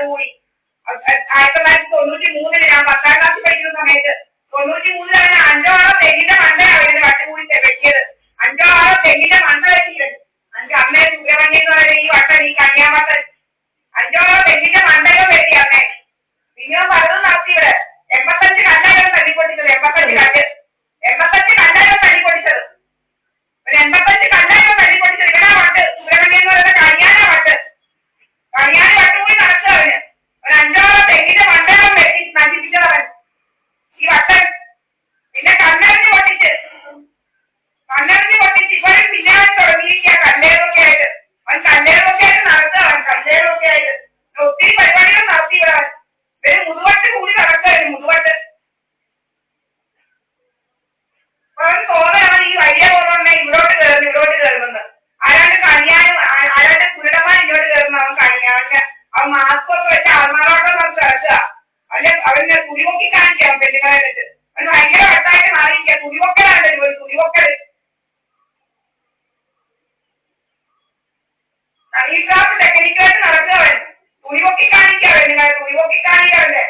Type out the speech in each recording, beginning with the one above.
വട്ടുകൂടി. 1993 ഞാൻ 10ാം ക്ലാസ്സിൽ പഠിക്കുന്ന സമയത്ത് 93 5 ആളോ തെങ്ങിന്റെ മണ്ടയാണ് വട്ടുകൂടി വെട്ടിയത്. 5 ആളോ തെങ്ങിന്റെ മണ്ട വെട്ടിയത്. അമ്മയെ സുബ്രഹ്മണ്യം എന്ന് പറയുന്ന ഈ വട്ടൻ, ഈ കന്യാവട്ടൻ 5 ആളോ തെങ്ങിന്റെ മണ്ടകം വെട്ടി അമ്മേ. പിന്നെ പലതും നടത്തി ഇവിടെ. 85 കല്ലായിരുന്നു തല്ലിപ്പൊട്ടിച്ചത്. 85 കല്ലായിരുന്നു തല്ലിപ്പൊട്ടിച്ചത്. ഒരു 85 കല്ലായിരുന്നു തല്ലിപ്പൊട്ടിച്ചത്. ഇവിടെ വട്ട് സുബ്രഹ്മണ്യം എന്ന് പറയുന്ന കണിയാന വട്ട്. കണിയാന വട്ടുകൂടി നടക്കുക അവന്. ഒരു 5 ആളോ തെങ്ങിന്റെ മണ്ടകം വെട്ടി നശിപ്പിച്ചവൻ ഈ വട്ടൻ. പിന്നെ കണ്ണെറിഞ്ഞ് പൊട്ടിച്ച് ഇവരും പിന്നാലെ തുടങ്ങിയിരിക്കുക കല്ലേറൊക്കെ ആയിട്ട്. അവൻ കല്ലേറൊക്കെ ആയിട്ട് നടക്കുക. അവൻ കല്ലേറൊക്കെ ആയിട്ട് ഒത്തിരി പരിപാടികൾ നടത്തി ഇവിടെ. ഇവര് മുതുവട്ട് കൂടി നടക്കുകയായിരുന്നു. മുതുവട്ട് അവൻ തോന്നുകയാണ് ഈ വലിയ പോകുന്ന ഇവിടോട്ട് കയറുന്നത്. ആരാണ്ട് കണിയാനും ആരാണ്ട് കുരുടന്മാർ ഇങ്ങോട്ട് കയറുന്നു. അവൻ കണിയാന് അവൻ മാസ്കൊക്കെ വെച്ച് ആൾമാരോട്ടം നമുക്ക് കിടക്കുക. അവന് കുടിമൊക്കി കാണിക്കാം പെണ്ണുങ്ങളെ വെച്ച്. അവന് ഭയങ്കര വട്ടായിട്ട് മാറിയിരിക്കുക. കുടിമൊക്കലാണ് ഒരു കുടിമൊക്കൽ. കളിക്ലാസ് ടെക്നിക്കായിട്ട് നടക്കുക അവൻ. കുടിമൊക്കി കാണിക്കുക പെണ്ണുങ്ങളെ. കുടിമൊക്കി കാണിക്കാവല്ലേ.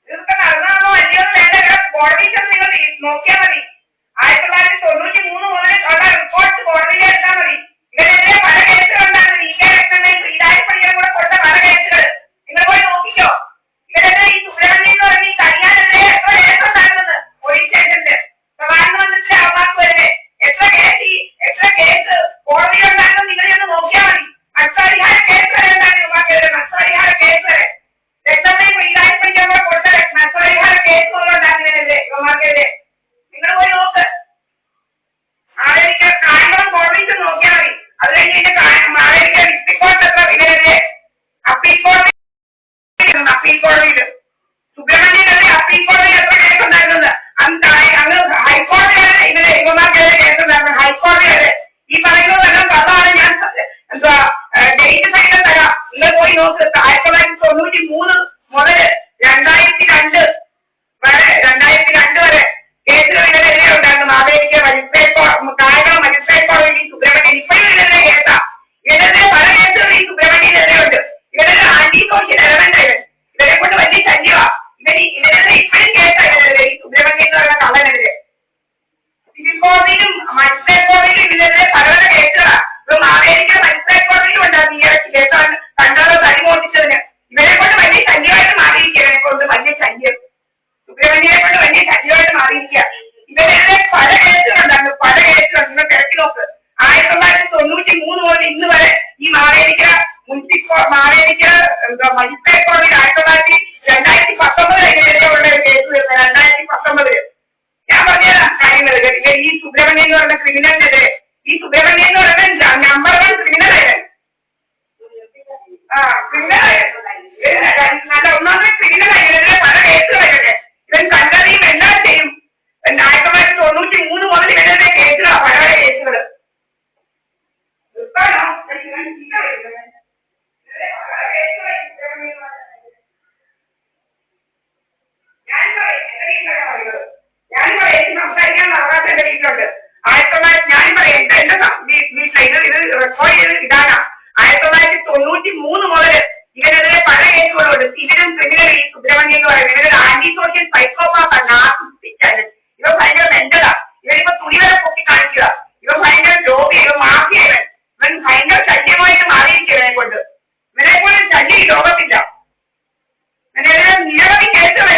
ഇതൊക്കെ നടന്നാണോ അല്ലയോന്ന് വേണ്ട. ഇവിടെ കോടതി ചെന്ന് നിങ്ങൾ നോക്കിയാൽ മതി. 1993 മുതൽ ഉള്ള റിപ്പോർട്ട് കോടതിയിൽ എടുത്താൽ മതി. ഇവരെതിരെ പല കേസുകളുണ്ടായിരുന്നു. VK ലക്ഷ്മണനെയും ശ്രീരാജപ്പണിയും കൂടെ കൊടുത്ത പല കേസുകൾ നിങ്ങൾ പോയി നോക്കിക്കോ. ഇവരെതിരെ ഈ സുബ്രഹ്മണ്യം എന്ന് പറഞ്ഞ ഈ കല്യാണത്തിലെ എത്ര കേസുണ്ടായിരുന്നത് പോലീസ് സ്റ്റേഷനില് പ്രധാനമന്ത്രിയുടെ അവകാശം വരെ എത്ര കേസ് കോടതിയിലുണ്ടായിരുന്നു. നിങ്ങൾ ചെന്ന് നോക്കിയാൽ മതി. നക്സലിഹാര കേസ് വരെ ഉണ്ടായിരുന്നു. നക്സലിഹാര കേസ് വരെ ലക്ഷ്മണനെയും ശ്രീരാജപ്പണിയും കൂടെ കൊടുത്ത നക്സലിഹാര കേസ് പോലും ഉണ്ടായിരുന്നതിനെതിരെ യുവമാർക്കെതിരെ നിങ്ങൾ പോയി നോക്ക്. കാര്യങ്ങളും കോടതിയിൽ നോക്കിയാൽ മതി. അത് കഴിഞ്ഞിട്ട് ഡിസ്ട്രിക്ട് കോടതി എത്ര ഇവരെതിരെ അപ്പീൽ കോടതിയിൽ സുബ്രഹ്മണ്യനെതിരെ അപ്പീൽ കോടതിയിൽ എത്ര കേസ് ഉണ്ടായിരുന്നത്. അങ്ങ് ഹൈക്കോടതിയാണ് ഇവമാർക്കെതിരെ കേസുണ്ടായിരുന്നത്. ഹൈക്കോടതിയാണ് ഈ പറയുന്നതെല്ലാം കഥയാണ്. ഞാൻ ഡേറ്റ് സഹിതം തരാം. നിങ്ങൾ പോയി നോക്ക്. 1993 മുതൽ 2002 വരെ കേസുകൾ ഇവരെതിരെ ഉണ്ടായിരുന്നു. മാവേലിക്ക കായംകുളം മജിസ്ട്രേറ്റ് കോടതി സുബ്രഹ്മണ്യൻ ഇപ്പോഴും ഇവരെതിരെ കേസാ. ഇവരെതിരെ പല കേസുകൾ ഈ സുബ്രഹ്മണ്യനെതിരെ ഉണ്ട്. ഇവരൊരു ആന്റി സോഷ്യൽ എലമെന്റ് ആയിരുന്നു. ഇവരെ കൊണ്ട് വലിയ ശല്യമാ. ഇവരെതിരെ ഇപ്പോഴും കേസാ ഇവരെതിരെ ഈ സുബ്രഹ്മണ്യൻ എന്ന് പറയുന്ന കള്ളനെതിരെ. സിവിൽ കോടതിയിലും മജിസ്ട്രേറ്റ് കോടതിയിലും ഇതിനെതിരെ പല കേസുകളാ. ഇപ്പൊ മാവേലിക്ക മജിസ്ട്രേറ്റ് കോടതിയിലും ഉണ്ടായിരുന്നു ഈ ഇടയ്ക്ക് കേസാണ്. കണ്ടോ തടിമോട്ടിച്ചതിന് ഇവരെ കൊണ്ട് വലിയ ശല്യമായിട്ട് മാറിയിരിക്കുക. ഇവരെ കൊണ്ട് വലിയ ശല്യം. സുബ്രഹ്മണ്യനെ കൊണ്ട് വലിയ ശല്യമായിട്ട് മാറിയിരിക്കുക. ഇവരെതിരെ പല കേസുകളുണ്ടായിരുന്നു. പല കേസുകൾ നിങ്ങൾ തിരക്കി നോക്ക്. 1993 മുതൽ ഇന്ന് വരെ ഈ മാവേലിക്ക മജിസ്ട്രേറ്റ് കോടതിയിൽ 2019 ഇതിനെതിരെയുള്ള കേസ് വരുന്നത്. 2019 ഞാൻ പറഞ്ഞ കാര്യങ്ങൾ ഈ സുബ്രഹ്മണ്യൻ എന്ന് പറയുന്ന ക്രിമിനലിനെതിരെ. ഈ സുബ്രഹ്മണ്യൻ എന്ന് പറയുന്ന നമ്പർ 1 ക്രിമിനലായിരുന്നു. നല്ല ഒന്നാമത്തെ ക്രിമിനലായി. ഇതിനെതിരെ പല കേസുകളല്ലേ. ഇവൻ കണ്ടറിയും എല്ലാം ചെയ്യും. 1993 മുതൽ ഇവനെതിരെ കേസുകളാ. പല പല കേസുകൾ. ഞാൻ പറയാം സംസാരിക്കാൻ അവകാശം എന്റെ വീട്ടിലുണ്ട്. 1900 ഞാൻ പറയാം എന്റെ വീട്ടിൽ ഇത് റെക്കോർഡ് ചെയ്ത് ഇടാനാ. 1993 മുതൽ ഇവരെതിരെ പല കേസുകളുണ്ട്. സിവിലും ക്രിമിനലും. ഈ സുബ്രഹ്മണ്യൻ എന്ന് പറയുന്നത് ഇവരൊരു ആന്റി സോഷ്യൽ സൈക്കോപാത്താണ്. ഇവ ഭയങ്കര മെന്റലാ. ഇവരിപ്പോ തുണി വരെ പൊക്കി കാണിക്കുക. ഇവ ഭയങ്കര ജോബി. ഇവ മാഫിയ. ഇവൻ ഭയങ്കര ശല്യമായിട്ട് മാറിയിരിക്കുക. ഇവനെ കൊണ്ട് ശല്യം ഈ ലോകത്തില്ല. ഇവനെതിരെ നിരവധി കേസുകൾ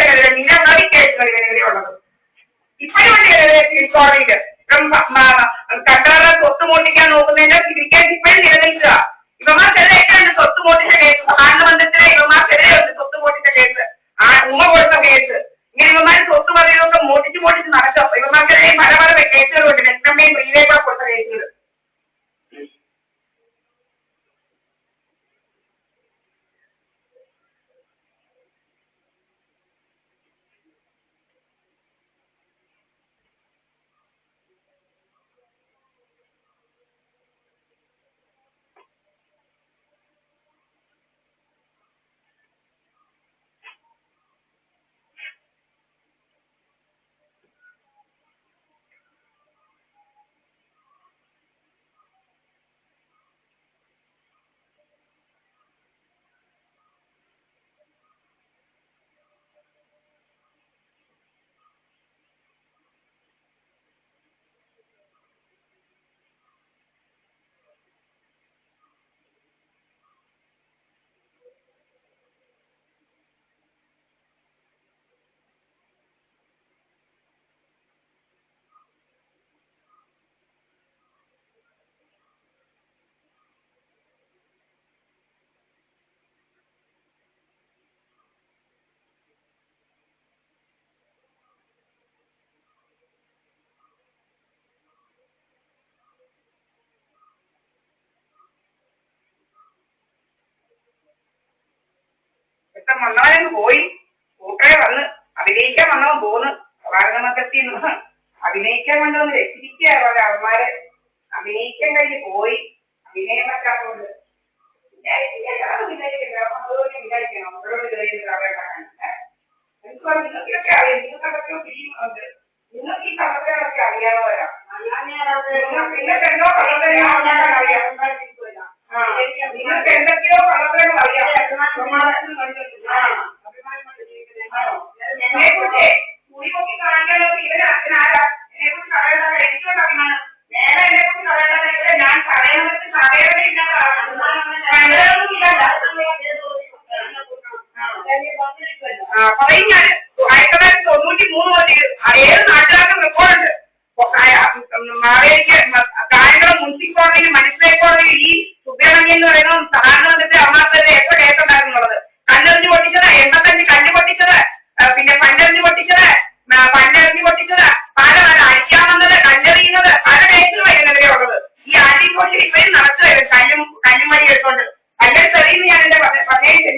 ഇവനെതിരെ ഉള്ളത്. ഇപ്പോഴും കോടതിയില് കണ്ടവരെ സ്വത്ത് മോട്ടിക്കാൻ നോക്കുന്നതിന്റെ സിവിൽ കേസ് ഇപ്പോഴും നിലനിൽക്കുക. ഇവന്മാർക്കെതിരെയാണ് സ്വത്ത് മോട്ടിച്ച കേസ്. പ്രധാനമന്ത്രിയുടെ ഇവന്മാർക്കെതിരെ ഉണ്ട് സ്വത്ത് മോട്ടിച്ച കേസ്. ഉമ്മ കൊടുത്ത കേസ്. ഇങ്ങനെ ഇവന്മാർ സ്വത്ത് പറയുന്നതൊക്കെ മോട്ടിച്ച് നടക്കും. ഇവന്മാർക്കെതിരെ പല പല കേസുകളുണ്ട്. ലക്ഷ്മണനെയും പ്രീതിയേക്കാൾ കൊടുത്ത കേസുകൾ. വന്നവനങ്ങ് പോയി. കൂട്ടരെ വന്ന് അഭിനയിക്കാൻ വന്നവൻ പോന്ന്. ഭാരതമണ്ഡലത്തിൽ നിന്ന് അഭിനയിക്കാൻ കൊണ്ടുവന്ന് വെച്ചിരിക്കുക പോലെ അവന്മാരെ അഭിനയിക്കാൻ കഴിഞ്ഞ് പോയി. അഭിനയം പറ്റാത്തതുകൊണ്ട് നിങ്ങൾക്കൊക്കെ അറിയാം. നിങ്ങൾക്കൊക്കെ ഫിലിം ഉണ്ട്. നിങ്ങൾക്ക് ഈ കഥകളൊക്കെ അറിയാവുന്നവരാ. നിങ്ങൾക്ക് എന്തോ കള്ളത്തരങ്ങൾ അറിയാം. നിങ്ങൾക്ക് എന്തൊക്കെയോ കള്ളത്തരങ്ങൾ അറിയാം. എന്നെ കുറിച്ച് കുടിമൊക്കെ കാണിക്കാനൊക്കെ ഇവര് അച്ഛനാരാ? എന്നെ കുറിച്ച് പറയേണ്ടത് എനിക്കുണ്ട് അഭിമാനം. നേരെ എന്നെ കുറിച്ച് പറയേണ്ടത് ഞാൻ പറയണത് പറയണതില്ലാതാണ്. പറയും ഞാൻ.